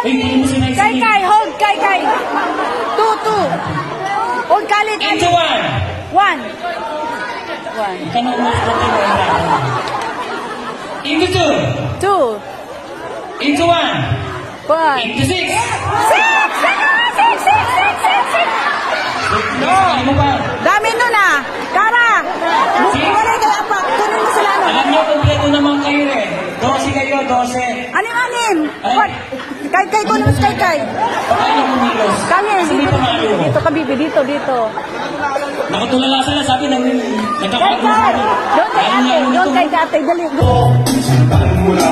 Kay, hold, kay. 2. Hold kalit. Into 1. 1. Into 2. 2. Into 1. 1. Into 6. 6. Dami nun ah. Kara. Wala kayo apat. Kunin mo sila nun. Alam niyo, kompleto naman kayo eh. 12 kayo, 12. Anim. Kay, kunin mo si kay. Paano kumilos? Kami, dito ka bibi, dito. Nakatulala sila, sabi nang Kay, doon kay ate, dali. Mula